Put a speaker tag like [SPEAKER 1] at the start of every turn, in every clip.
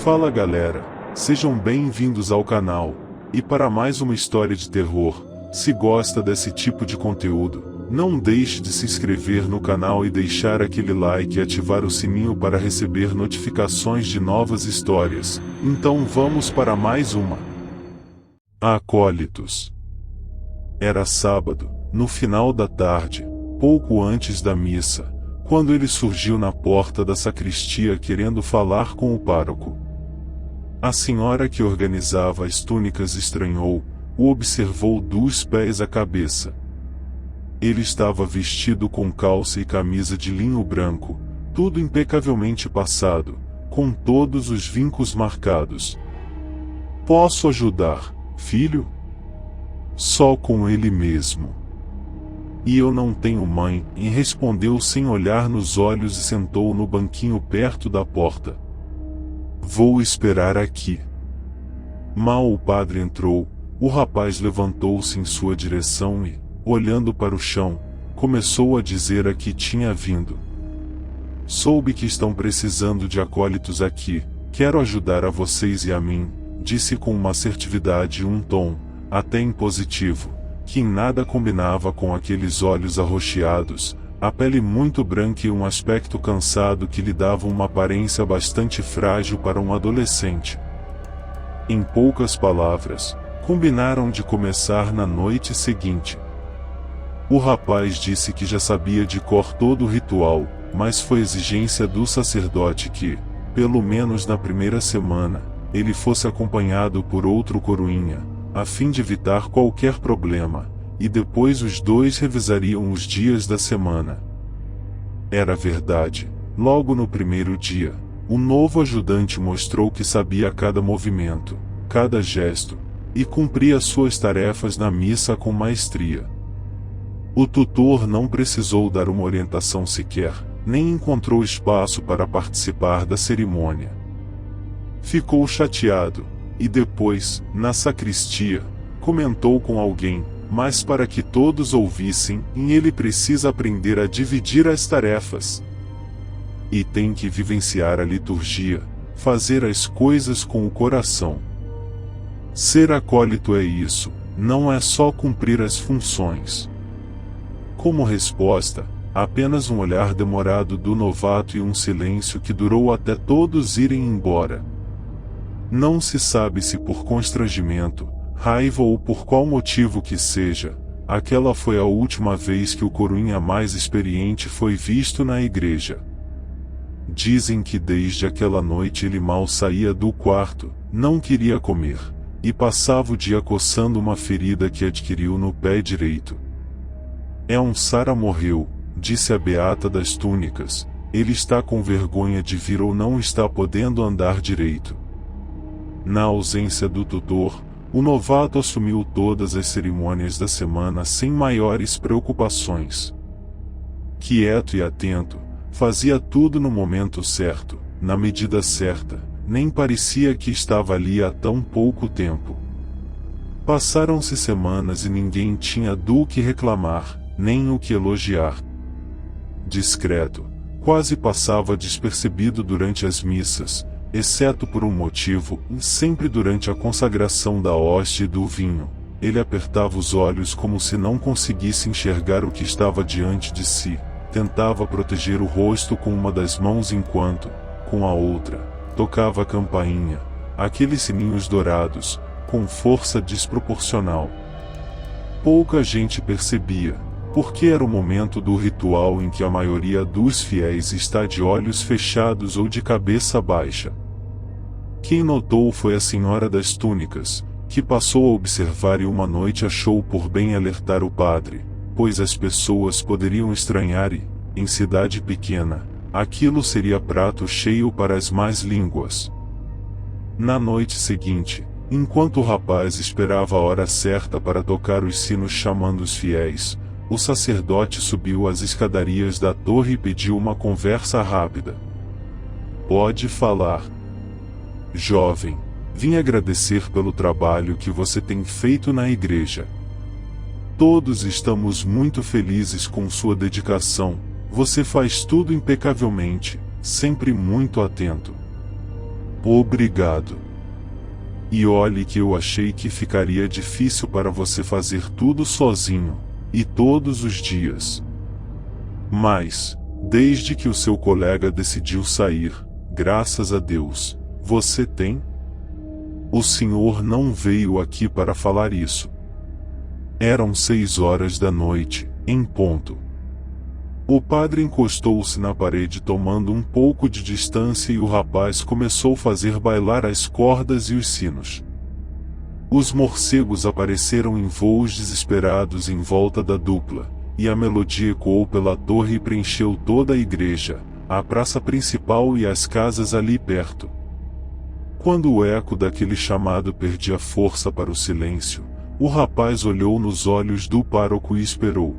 [SPEAKER 1] Fala galera, sejam bem-vindos ao canal, e para mais uma história de terror. Se gosta desse tipo de conteúdo, não deixe de se inscrever no canal e deixar aquele like e ativar o sininho para receber notificações de novas histórias. Então vamos para mais uma. Acólitos. Era sábado, no final da tarde, pouco antes da missa, quando ele surgiu na porta da sacristia querendo falar com o pároco. A senhora que organizava as túnicas estranhou, o observou dos pés à cabeça. Ele estava vestido com calça e camisa de linho branco, tudo impecavelmente passado, com todos os vincos marcados. Posso ajudar, filho? Só com ele mesmo. E eu não tenho mãe, e respondeu sem olhar nos olhos e sentou no banquinho perto da porta. Vou esperar aqui. Mal o padre entrou, o rapaz levantou-se em sua direção e, olhando para o chão, começou a dizer a que tinha vindo. Soube que estão precisando de acólitos aqui, quero ajudar a vocês e a mim, disse com uma assertividade e um tom, até impositivo, que em nada combinava com aqueles olhos arroxeados, a pele muito branca e um aspecto cansado que lhe davam uma aparência bastante frágil para um adolescente. Em poucas palavras, combinaram de começar na noite seguinte. O rapaz disse que já sabia de cor todo o ritual, mas foi exigência do sacerdote que, pelo menos na primeira semana, ele fosse acompanhado por outro coroinha, a fim de evitar qualquer problema, e depois os dois revisariam os dias da semana. Era verdade, logo no primeiro dia, o novo ajudante mostrou que sabia cada movimento, cada gesto, e cumpria suas tarefas na missa com maestria. O tutor não precisou dar uma orientação sequer, nem encontrou espaço para participar da cerimônia. Ficou chateado, e depois, na sacristia, comentou com alguém, mas para que todos ouvissem, e ele precisa aprender a dividir as tarefas. E tem que vivenciar a liturgia, fazer as coisas com o coração. Ser acólito é isso, não é só cumprir as funções. Como resposta, apenas um olhar demorado do novato e um silêncio que durou até todos irem embora. Não se sabe se por constrangimento, raiva ou por qual motivo que seja, aquela foi a última vez que o coroinha mais experiente foi visto na igreja. Dizem que desde aquela noite ele mal saía do quarto, não queria comer, e passava o dia coçando uma ferida que adquiriu no pé direito. Sara morreu, disse a beata das túnicas, ele está com vergonha de vir ou não está podendo andar direito. Na ausência do tutor, o novato assumiu todas as cerimônias da semana sem maiores preocupações. Quieto e atento, fazia tudo no momento certo, na medida certa, nem parecia que estava ali há tão pouco tempo. Passaram-se semanas e ninguém tinha do que reclamar, nem o que elogiar. Discreto, quase passava despercebido durante as missas, exceto por um motivo, sempre durante a consagração da hóstia e do vinho, ele apertava os olhos como se não conseguisse enxergar o que estava diante de si, tentava proteger o rosto com uma das mãos enquanto, com a outra, tocava a campainha, aqueles sininhos dourados, com força desproporcional. Pouca gente percebia, porque era o momento do ritual em que a maioria dos fiéis está de olhos fechados ou de cabeça baixa. Quem notou foi a senhora das túnicas, que passou a observar e uma noite achou por bem alertar o padre, pois as pessoas poderiam estranhar e, em cidade pequena, aquilo seria prato cheio para as más línguas. Na noite seguinte, enquanto o rapaz esperava a hora certa para tocar os sinos chamando os fiéis, o sacerdote subiu as escadarias da torre e pediu uma conversa rápida. Pode falar. Jovem, vim agradecer pelo trabalho que você tem feito na igreja. Todos estamos muito felizes com sua dedicação, você faz tudo impecavelmente, sempre muito atento. Obrigado. E olhe que eu achei que ficaria difícil para você fazer tudo sozinho, e todos os dias. Mas, desde que o seu colega decidiu sair, graças a Deus, você tem? O senhor não veio aqui para falar isso. Eram 6 horas da noite, em ponto. O padre encostou-se na parede tomando um pouco de distância e o rapaz começou a fazer bailar as cordas e os sinos. Os morcegos apareceram em voos desesperados em volta da dupla, e a melodia ecoou pela torre e preencheu toda a igreja, a praça principal e as casas ali perto. Quando o eco daquele chamado perdia força para o silêncio, o rapaz olhou nos olhos do pároco e esperou.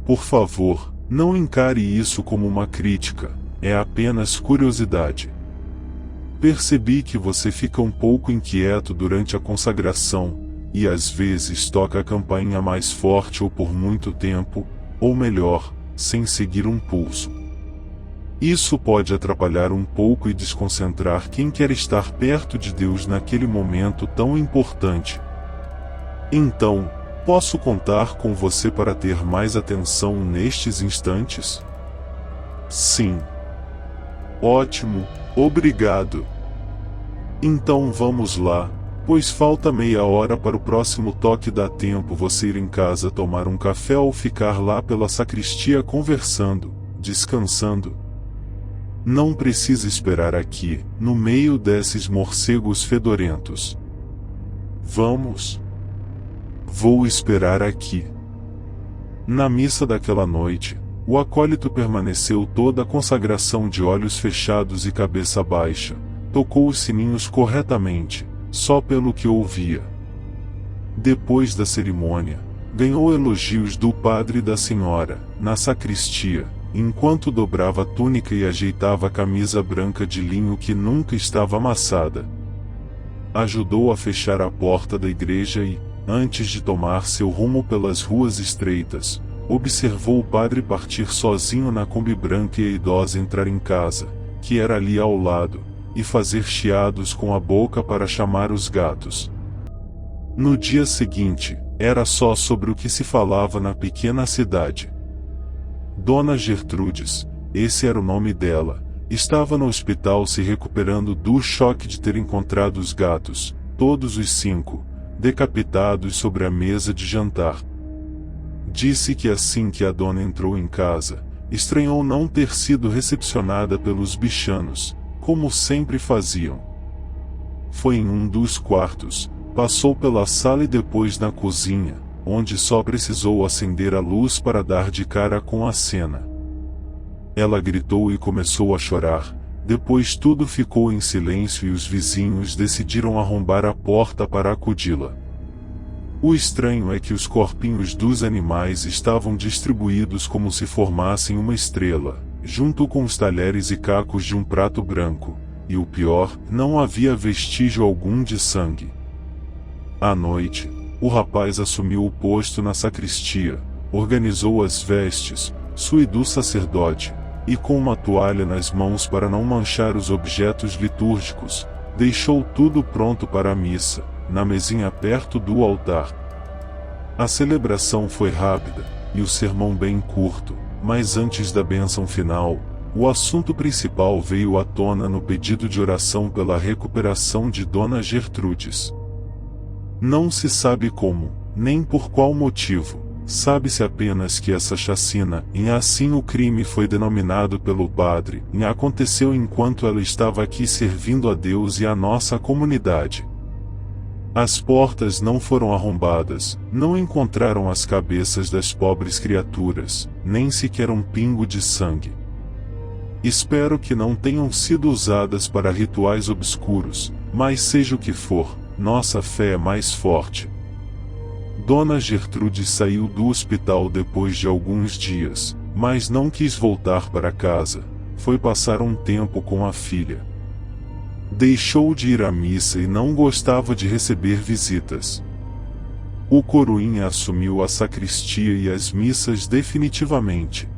[SPEAKER 1] Por favor, não encare isso como uma crítica, é apenas curiosidade. Percebi que você fica um pouco inquieto durante a consagração, e às vezes toca a campainha mais forte ou por muito tempo, ou melhor, sem seguir um pulso. Isso pode atrapalhar um pouco e desconcentrar quem quer estar perto de Deus naquele momento tão importante. Então, posso contar com você para ter mais atenção nestes instantes? Sim. Ótimo, obrigado. Então vamos lá, pois falta meia hora para o próximo toque. Dá tempo você ir em casa tomar um café ou ficar lá pela sacristia conversando, descansando. Não precisa esperar aqui, no meio desses morcegos fedorentos. Vamos. Vou esperar aqui. Na missa daquela noite, o acólito permaneceu toda a consagração de olhos fechados e cabeça baixa, tocou os sininhos corretamente, só pelo que ouvia. Depois da cerimônia, ganhou elogios do padre e da senhora, na sacristia, enquanto dobrava a túnica e ajeitava a camisa branca de linho que nunca estava amassada. Ajudou a fechar a porta da igreja e, antes de tomar seu rumo pelas ruas estreitas, observou o padre partir sozinho na Kombi branca e a idosa entrar em casa, que era ali ao lado, e fazer chiados com a boca para chamar os gatos. No dia seguinte, era só sobre o que se falava na pequena cidade. Dona Gertrudes, esse era o nome dela, estava no hospital se recuperando do choque de ter encontrado os gatos, todos os 5, decapitados sobre a mesa de jantar. Disse que assim que a dona entrou em casa, estranhou não ter sido recepcionada pelos bichanos, como sempre faziam. Foi em um dos quartos, passou pela sala e depois na cozinha, onde só precisou acender a luz para dar de cara com a cena. Ela gritou e começou a chorar, depois tudo ficou em silêncio e os vizinhos decidiram arrombar a porta para acudi-la. O estranho é que os corpinhos dos animais estavam distribuídos como se formassem uma estrela, junto com os talheres e cacos de um prato branco, e o pior, não havia vestígio algum de sangue. À noite, o rapaz assumiu o posto na sacristia, organizou as vestes, sui do sacerdote, e com uma toalha nas mãos para não manchar os objetos litúrgicos, deixou tudo pronto para a missa, na mesinha perto do altar. A celebração foi rápida, e o sermão bem curto, mas antes da bênção final, o assunto principal veio à tona no pedido de oração pela recuperação de Dona Gertrudes. Não se sabe como, nem por qual motivo, sabe-se apenas que essa chacina, e assim o crime foi denominado pelo padre, aconteceu enquanto ela estava aqui servindo a Deus e a nossa comunidade. As portas não foram arrombadas, não encontraram as cabeças das pobres criaturas, nem sequer um pingo de sangue. Espero que não tenham sido usadas para rituais obscuros, mas seja o que for, nossa fé é mais forte. Dona Gertrude saiu do hospital depois de alguns dias, mas não quis voltar para casa, foi passar um tempo com a filha. Deixou de ir à missa e não gostava de receber visitas. O coroinha assumiu a sacristia e as missas definitivamente.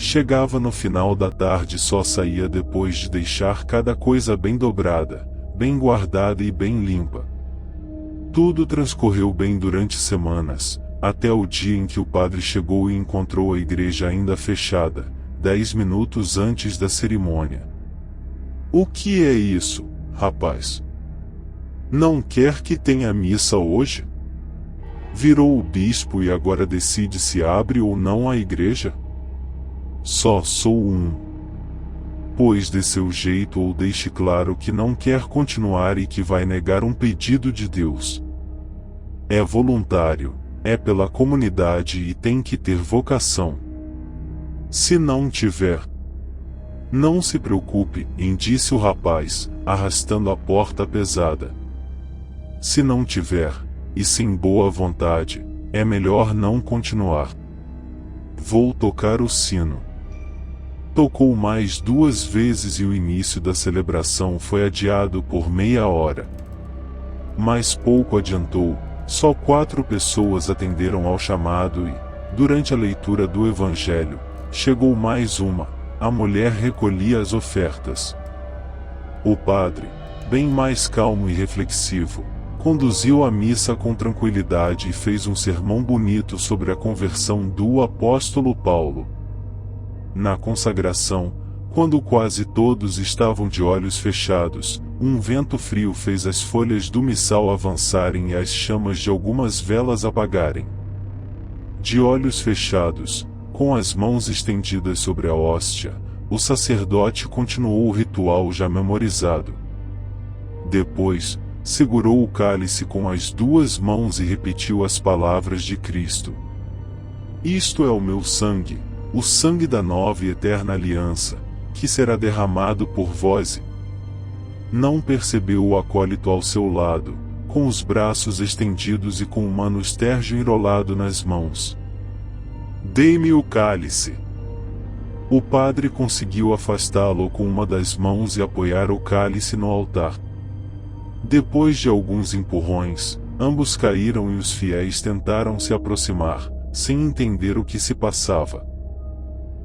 [SPEAKER 1] Chegava no final da tarde e só saía depois de deixar cada coisa bem dobrada, bem guardada e bem limpa. Tudo transcorreu bem durante semanas, até o dia em que o padre chegou e encontrou a igreja ainda fechada, 10 minutos antes da cerimônia. "O que é isso, rapaz? Não quer que tenha missa hoje?" Virou o bispo e agora decide se abre ou não a igreja? "Só sou um." Pois dê seu jeito ou deixe claro que não quer continuar e que vai negar um pedido de Deus. É voluntário, é pela comunidade e tem que ter vocação. Se não tiver, não se preocupe, disse o rapaz, arrastando a porta pesada. Se não tiver, e sem boa vontade, é melhor não continuar. Vou tocar o sino. Tocou mais 2 vezes e o início da celebração foi adiado por meia hora. Mas pouco adiantou, só 4 pessoas atenderam ao chamado e, durante a leitura do Evangelho, chegou mais uma, a mulher recolhia as ofertas. O padre, bem mais calmo e reflexivo, conduziu a missa com tranquilidade e fez um sermão bonito sobre a conversão do apóstolo Paulo. Na consagração, quando quase todos estavam de olhos fechados, um vento frio fez as folhas do missal avançarem e as chamas de algumas velas apagarem. De olhos fechados, com as mãos estendidas sobre a hóstia, o sacerdote continuou o ritual já memorizado. Depois, segurou o cálice com as 2 mãos e repetiu as palavras de Cristo. "Isto é o meu sangue, o sangue da nova e eterna aliança, que será derramado por vós." Não percebeu o acólito ao seu lado, com os braços estendidos e com o manustérgio enrolado nas mãos. "Dê-me o cálice." O padre conseguiu afastá-lo com uma das mãos e apoiar o cálice no altar. Depois de alguns empurrões, ambos caíram e os fiéis tentaram se aproximar, sem entender o que se passava.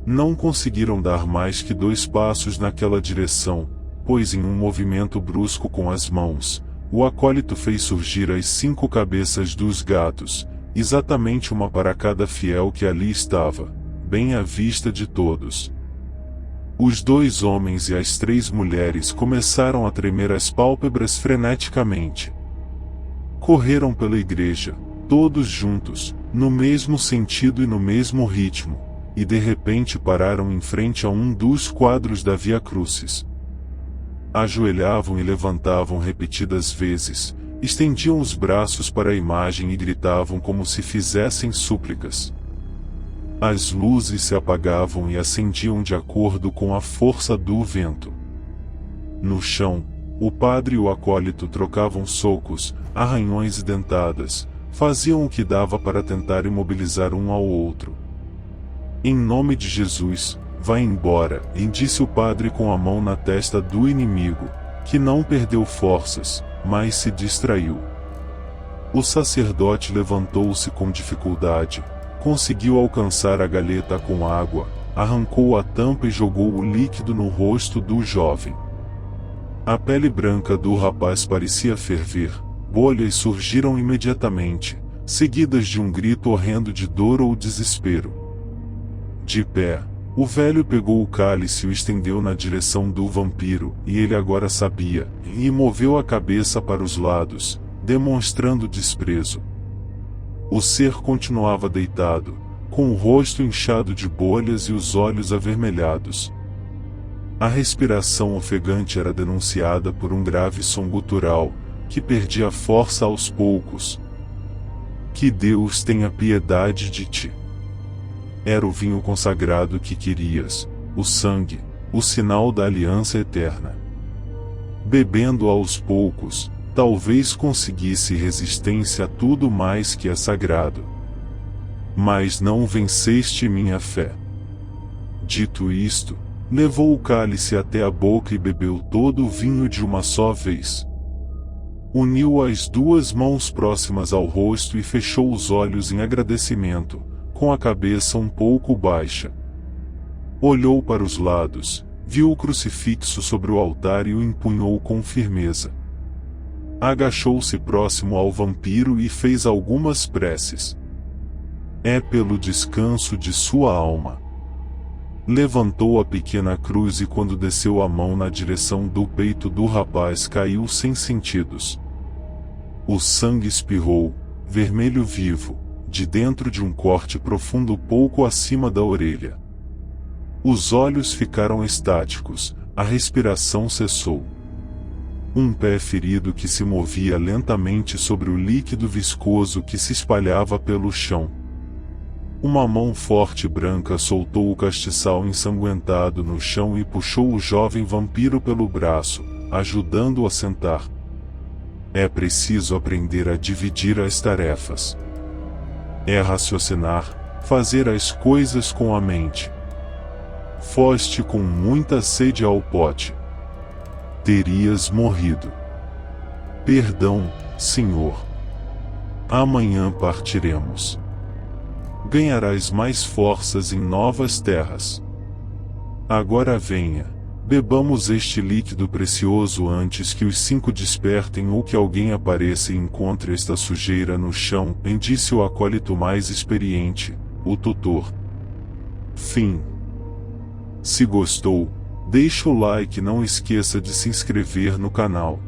[SPEAKER 1] Não conseguiram dar mais que 2 passos naquela direção, pois em um movimento brusco com as mãos, o acólito fez surgir as 5 cabeças dos gatos, exatamente uma para cada fiel que ali estava, bem à vista de todos. Os 2 homens e as 3 mulheres começaram a tremer as pálpebras freneticamente. Correram pela igreja, todos juntos, no mesmo sentido e no mesmo ritmo, e de repente pararam em frente a um dos quadros da Via Crucis. Ajoelhavam e levantavam repetidas vezes, estendiam os braços para a imagem e gritavam como se fizessem súplicas. As luzes se apagavam e acendiam de acordo com a força do vento. No chão, o padre e o acólito trocavam socos, arranhões e dentadas, faziam o que dava para tentar imobilizar um ao outro. "Em nome de Jesus, vá embora", disse o padre com a mão na testa do inimigo, que não perdeu forças, mas se distraiu. O sacerdote levantou-se com dificuldade, conseguiu alcançar a galeta com água, arrancou a tampa e jogou o líquido no rosto do jovem. A pele branca do rapaz parecia ferver, bolhas surgiram imediatamente, seguidas de um grito horrendo de dor ou desespero. De pé, o velho pegou o cálice e o estendeu na direção do vampiro, e ele agora sabia, e moveu a cabeça para os lados, demonstrando desprezo. O ser continuava deitado, com o rosto inchado de bolhas e os olhos avermelhados. A respiração ofegante era denunciada por um grave som gutural, que perdia força aos poucos. "Que Deus tenha piedade de ti." Era o vinho consagrado que querias, o sangue, o sinal da aliança eterna. Bebendo aos poucos, talvez conseguisse resistência a tudo mais que é sagrado. Mas não venceste minha fé. Dito isto, levou o cálice até a boca e bebeu todo o vinho de uma só vez. Uniu as 2 mãos próximas ao rosto e fechou os olhos em agradecimento, com a cabeça um pouco baixa. Olhou para os lados, viu o crucifixo sobre o altar e o empunhou com firmeza. Agachou-se próximo ao vampiro e fez algumas preces. É pelo descanso de sua alma. Levantou a pequena cruz e quando desceu a mão na direção do peito do rapaz caiu sem sentidos. O sangue espirrou, vermelho vivo, de dentro de um corte profundo pouco acima da orelha. Os olhos ficaram estáticos, a respiração cessou. Um pé ferido que se movia lentamente sobre o líquido viscoso que se espalhava pelo chão. Uma mão forte branca soltou o castiçal ensanguentado no chão e puxou o jovem vampiro pelo braço, ajudando-o a sentar. É preciso aprender a dividir as tarefas. É raciocinar, fazer as coisas com a mente. Foste com muita sede ao pote. Terias morrido. Perdão, Senhor. Amanhã partiremos. Ganharás mais forças em novas terras. Agora venha, bebamos este líquido precioso antes que os 5 despertem ou que alguém apareça e encontre esta sujeira no chão, disse o acólito mais experiente, o tutor. Fim. Se gostou, deixa o like e não esqueça de se inscrever no canal.